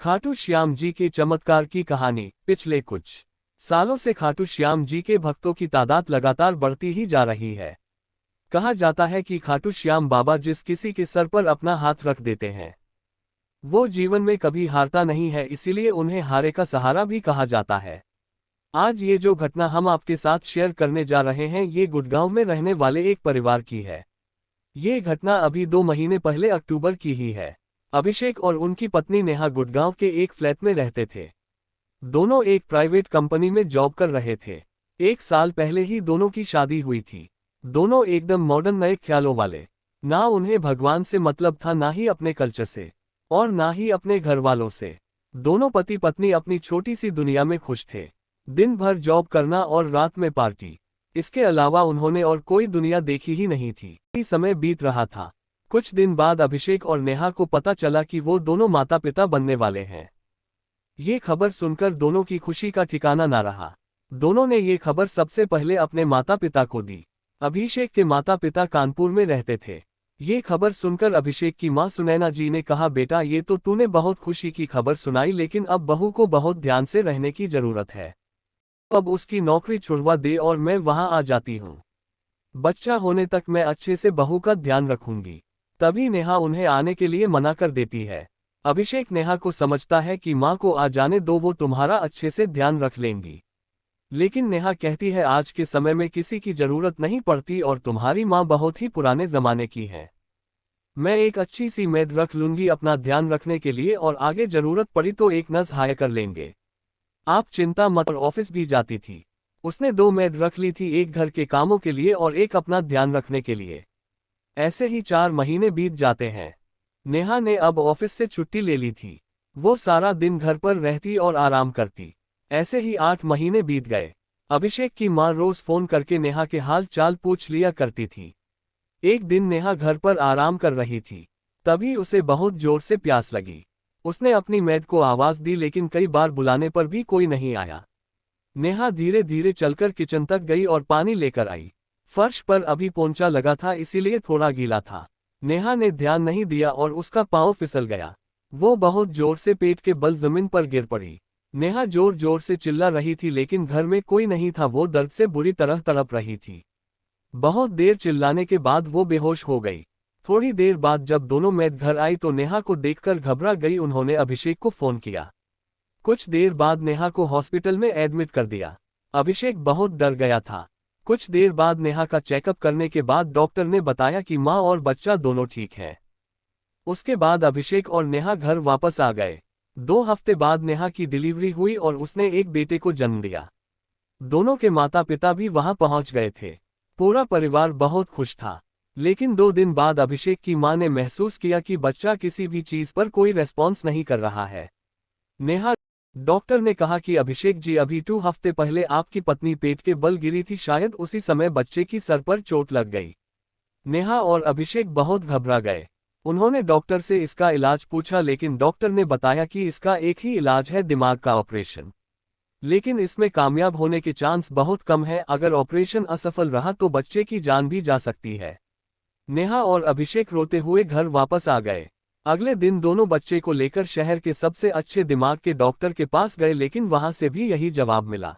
खाटू श्याम जी के चमत्कार की कहानी। पिछले कुछ सालों से खाटू श्याम जी के भक्तों की तादाद लगातार बढ़ती ही जा रही है। कहा जाता है कि खाटू श्याम बाबा जिस किसी के सर पर अपना हाथ रख देते हैं वो जीवन में कभी हारता नहीं है, इसीलिए उन्हें हारे का सहारा भी कहा जाता है। आज ये जो घटना हम आपके साथ शेयर करने जा रहे हैं ये गुड़गांव में रहने वाले एक परिवार की है। ये घटना अभी 2 महीने पहले अक्टूबर की ही है। अभिषेक और उनकी पत्नी नेहा गुड़गांव के एक फ्लैट में रहते थे। दोनों एक प्राइवेट कंपनी में जॉब कर रहे थे। 1 साल पहले ही दोनों की शादी हुई थी। दोनों एकदम मॉडर्न नए ख्यालों वाले। ना उन्हें भगवान से मतलब था, ना ही अपने कल्चर से और ना ही अपने घर वालों से। दोनों पति पत्नी अपनी छोटी सी दुनिया में खुश थे। दिन भर जॉब करना और रात में पार्टी, इसके अलावा उन्होंने और कोई दुनिया देखी ही नहीं थी। समय बीत रहा था। कुछ दिन बाद अभिषेक और नेहा को पता चला कि वो दोनों माता पिता बनने वाले हैं। ये खबर सुनकर दोनों की खुशी का ठिकाना ना रहा। दोनों ने ये खबर सबसे पहले अपने माता पिता को दी। अभिषेक के माता पिता कानपुर में रहते थे। ये खबर सुनकर अभिषेक की मां सुनैना जी ने कहा, बेटा ये तो तूने बहुत खुशी की खबर सुनाई, लेकिन अब बहू को बहुत ध्यान से रहने की जरूरत है। अब उसकी नौकरी छुड़वा दे और मैं वहां आ जाती हूँ। बच्चा होने तक मैं अच्छे से बहू का ध्यान रखूंगी। तभी नेहा उन्हें आने के लिए मना कर देती है। अभिषेक नेहा को समझता है कि माँ को आ जाने दो, वो तुम्हारा अच्छे से ध्यान रख लेंगी। लेकिन नेहा कहती है आज के समय में किसी की जरूरत नहीं पड़ती और तुम्हारी माँ बहुत ही पुराने जमाने की है। मैं एक अच्छी सी मेड रख लूंगी अपना ध्यान रखने के लिए, और आगे जरूरत पड़ी तो एक नर्स हायर कर लेंगे। आप चिंता मत। और ऑफिस भी जाती थी। उसने 2 मेड रख ली थी, एक घर के कामों के लिए और एक अपना ध्यान रखने के लिए। ऐसे ही 4 महीने बीत जाते हैं। नेहा ने अब ऑफिस से छुट्टी ले ली थी। वो सारा दिन घर पर रहती और आराम करती। ऐसे ही 8 महीने बीत गए। अभिषेक की मां रोज फोन करके नेहा के हाल चाल पूछ लिया करती थी। एक दिन नेहा घर पर आराम कर रही थी, तभी उसे बहुत जोर से प्यास लगी। उसने अपनी मेड को आवाज दी, लेकिन कई बार बुलाने पर भी कोई नहीं आया। नेहा धीरे धीरे चलकर किचन तक गई और पानी लेकर आई। फर्श पर अभी पोंछा लगा था, इसीलिए थोड़ा गीला था। नेहा ने ध्यान नहीं दिया और उसका पांव फिसल गया। वो बहुत जोर से पेट के बल जमीन पर गिर पड़ी। नेहा जोर जोर से चिल्ला रही थी, लेकिन घर में कोई नहीं था। वो दर्द से बुरी तरह तड़प रही थी। बहुत देर चिल्लाने के बाद वो बेहोश हो गई। थोड़ी देर बाद जब दोनों मेड घर आई तो नेहा को देखकर घबरा गई। उन्होंने अभिषेक को फोन किया। कुछ देर बाद नेहा को हॉस्पिटल में एडमिट कर दिया। अभिषेक बहुत डर गया था। कुछ देर बाद नेहा का चेकअप करने के बाद डॉक्टर ने बताया कि मां और बच्चा दोनों ठीक है। उसके बाद अभिषेक और नेहा घर वापस आ गए। 2 हफ्ते बाद नेहा की डिलीवरी हुई और उसने एक बेटे को जन्म दिया। दोनों के माता पिता भी वहां पहुंच गए थे। पूरा परिवार बहुत खुश था। लेकिन 2 दिन बाद अभिषेक की मां ने महसूस किया कि बच्चा किसी भी चीज पर कोई रेस्पॉन्स नहीं कर रहा है। नेहा डॉक्टर ने कहा कि अभिषेक जी, अभी 2 हफ्ते पहले आपकी पत्नी पेट के बल गिरी थी, शायद उसी समय बच्चे की सर पर चोट लग गई। नेहा और अभिषेक बहुत घबरा गए। उन्होंने डॉक्टर से इसका इलाज पूछा, लेकिन डॉक्टर ने बताया कि इसका एक ही इलाज है, दिमाग का ऑपरेशन। लेकिन इसमें कामयाब होने के चांस बहुत कम है। अगर ऑपरेशन असफल रहा तो बच्चे की जान भी जा सकती है। नेहा और अभिषेक रोते हुए घर वापस आ गए। अगले दिन दोनों बच्चे को लेकर शहर के सबसे अच्छे दिमाग के डॉक्टर के पास गए, लेकिन वहां से भी यही जवाब मिला।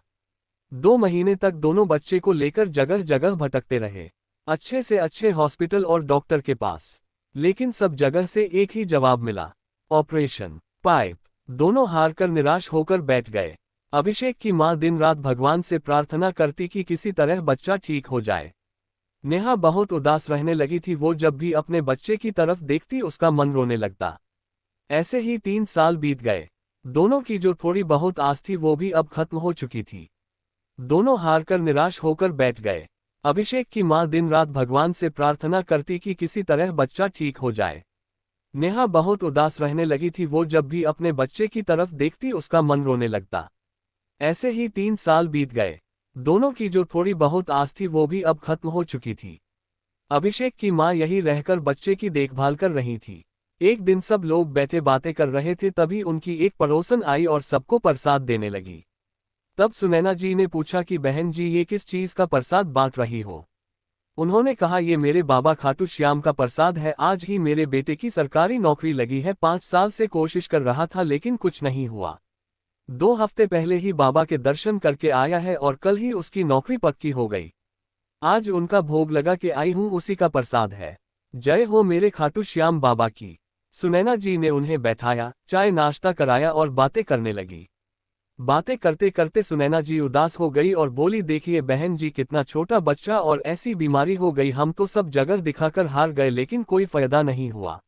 2 महीने तक दोनों बच्चे को लेकर जगह जगह भटकते रहे, अच्छे से अच्छे हॉस्पिटल और डॉक्टर के पास, लेकिन सब जगह से एक ही जवाब मिला, ऑपरेशन। पाइप। दोनों हार कर निराश होकर बैठ गए। अभिषेक की मां दिन रात भगवान से प्रार्थना करती कि किसी तरह बच्चा ठीक हो जाए। नेहा बहुत उदास रहने लगी थी। वो जब भी अपने बच्चे की तरफ देखती उसका मन रोने लगता। ऐसे ही 3 साल बीत गए। दोनों की जो थोड़ी बहुत आस थी वो भी अब खत्म हो चुकी थी। दोनों हार कर निराश होकर बैठ गए। अभिषेक की मां दिन रात भगवान से प्रार्थना करती कि किसी तरह बच्चा ठीक हो जाए। नेहा बहुत उदास रहने लगी थी। वो जब भी अपने बच्चे की तरफ देखती उसका मन रोने लगता। ऐसे ही 3 साल बीत गए। दोनों की जो थोड़ी बहुत आस थी वो भी अब खत्म हो चुकी थी। अभिषेक की मां यहीं रहकर बच्चे की देखभाल कर रही थी। एक दिन सब लोग बैठे बातें कर रहे थे, तभी उनकी एक पड़ोसन आई और सबको प्रसाद देने लगी। तब सुनैना जी ने पूछा कि बहन जी, ये किस चीज का प्रसाद बांट रही हो? उन्होंने कहा, ये मेरे बाबा खाटू श्याम का प्रसाद है। आज ही मेरे बेटे की सरकारी नौकरी लगी है। 5 साल से कोशिश कर रहा था लेकिन कुछ नहीं हुआ। 2 हफ्ते पहले ही बाबा के दर्शन करके आया है और कल ही उसकी नौकरी पक्की हो गई। आज उनका भोग लगा के आई हूँ, उसी का प्रसाद है। जय हो मेरे खाटू श्याम बाबा की। सुनैना जी ने उन्हें बैठाया, चाय नाश्ता कराया और बातें करने लगी। बातें करते करते सुनैना जी उदास हो गई और बोली, देखिए बहन जी, कितना छोटा बच्चा और ऐसी बीमारी हो गई। हम तो सब जगह दिखाकर हार गए लेकिन कोई फायदा नहीं हुआ।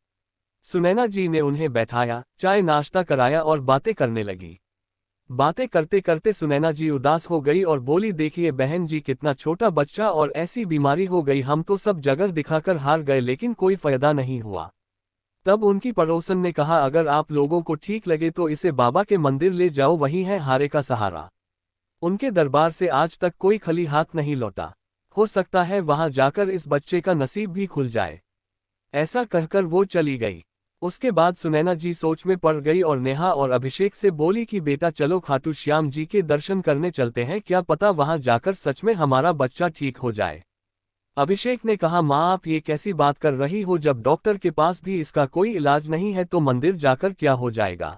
सुनैना जी ने उन्हें बैठाया, चाय नाश्ता कराया और बातें करने लगी। बातें करते करते सुनैना जी उदास हो गई और बोली, देखिए बहन जी, कितना छोटा बच्चा और ऐसी बीमारी हो गई। हम तो सब जगह दिखाकर हार गए लेकिन कोई फायदा नहीं हुआ। तब उनकी पड़ोसन ने कहा, अगर आप लोगों को ठीक लगे तो इसे बाबा के मंदिर ले जाओ, वही है हारे का सहारा। उनके दरबार से आज तक कोई खाली हाथ नहीं लौटा। हो सकता है वहां जाकर इस बच्चे का नसीब भी खुल जाए। ऐसा कहकर वो चली गई। उसके बाद सुनैना जी सोच में पड़ गई और नेहा और अभिषेक से बोली कि बेटा चलो खाटू श्याम जी के दर्शन करने चलते हैं, क्या पता वहां जाकर सच में हमारा बच्चा ठीक हो जाए। अभिषेक ने कहा, माँ आप ये कैसी बात कर रही हो, जब डॉक्टर के पास भी इसका कोई इलाज नहीं है तो मंदिर जाकर क्या हो जाएगा।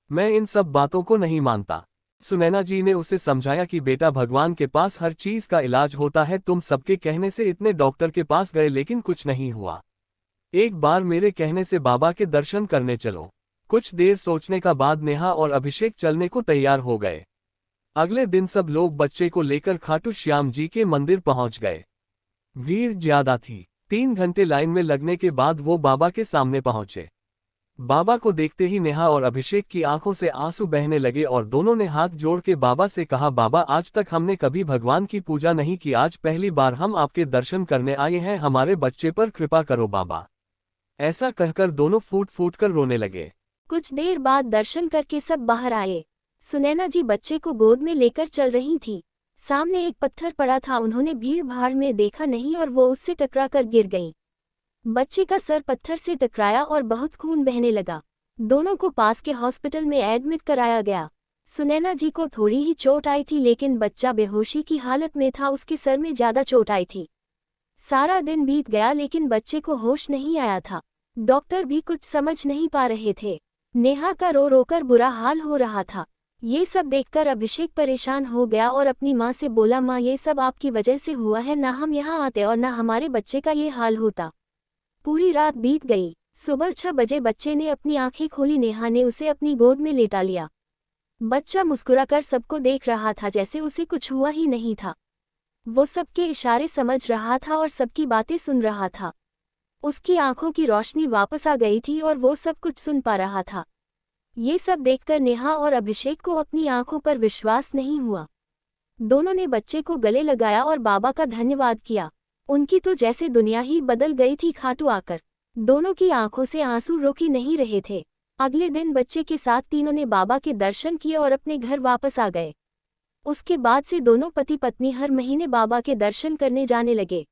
मैं इन सब बातों को नहीं मानता। सुनैना जी ने उसे समझाया कि बेटा भगवान के पास हर चीज का इलाज होता है। तुम सबके कहने से इतने डॉक्टर के पास गए लेकिन कुछ नहीं हुआ। एक बार मेरे कहने से बाबा के दर्शन करने चलो। कुछ देर सोचने का बाद नेहा और अभिषेक चलने को तैयार हो गए। अगले दिन सब लोग बच्चे को लेकर खाटू श्याम जी के मंदिर पहुंच गए। भीड़ ज्यादा थी। 3 घंटे लाइन में लगने के बाद वो बाबा के सामने पहुंचे। बाबा को देखते ही नेहा और अभिषेक की आंखों से आंसू बहने लगे और दोनों ने हाथ जोड़ के बाबा से कहा, बाबा आज तक हमने कभी भगवान की पूजा नहीं की, आज पहली बार हम आपके दर्शन करने आए हैं, हमारे बच्चे पर कृपा करो बाबा। ऐसा कहकर दोनों फूट फूट कर रोने लगे। कुछ देर बाद दर्शन करके सब बाहर आए। सुनैना जी बच्चे को गोद में लेकर चल रही थी। सामने एक पत्थर पड़ा था, उन्होंने भीड़ भाड़ में देखा नहीं और वो उससे टकरा कर गिर गईं। बच्चे का सर पत्थर से टकराया और बहुत खून बहने लगा। दोनों को पास के हॉस्पिटल में एडमिट कराया गया। सुनैना जी को थोड़ी ही चोट आई थी लेकिन बच्चा बेहोशी की हालत में था, उसके सर में ज्यादा चोट आई थी। सारा दिन बीत गया लेकिन बच्चे को होश नहीं आया था। डॉक्टर भी कुछ समझ नहीं पा रहे थे। नेहा का रो रोकर बुरा हाल हो रहा था। ये सब देखकर अभिषेक परेशान हो गया और अपनी माँ से बोला, माँ ये सब आपकी वजह से हुआ है, ना हम यहाँ आते और ना हमारे बच्चे का ये हाल होता। पूरी रात बीत गई। सुबह 6 बजे बच्चे ने अपनी आंखें खोली। नेहा ने उसे अपनी गोद में लेटा लिया। बच्चा मुस्कुराकर सबको देख रहा था जैसे उसे कुछ हुआ ही नहीं था। वो सबके इशारे समझ रहा था और सबकी बातें सुन रहा था। उसकी आंखों की रोशनी वापस आ गई थी और वो सब कुछ सुन पा रहा था। ये सब देखकर नेहा और अभिषेक को अपनी आंखों पर विश्वास नहीं हुआ। दोनों ने बच्चे को गले लगाया और बाबा का धन्यवाद किया। उनकी तो जैसे दुनिया ही बदल गई थी खाटू आकर। दोनों की आंखों से आंसू रोक ही नहीं रहे थे। अगले दिन बच्चे के साथ तीनों ने बाबा के दर्शन किए और अपने घर वापस आ गए। उसके बाद से दोनों पति पत्नी हर महीने बाबा के दर्शन करने जाने लगे।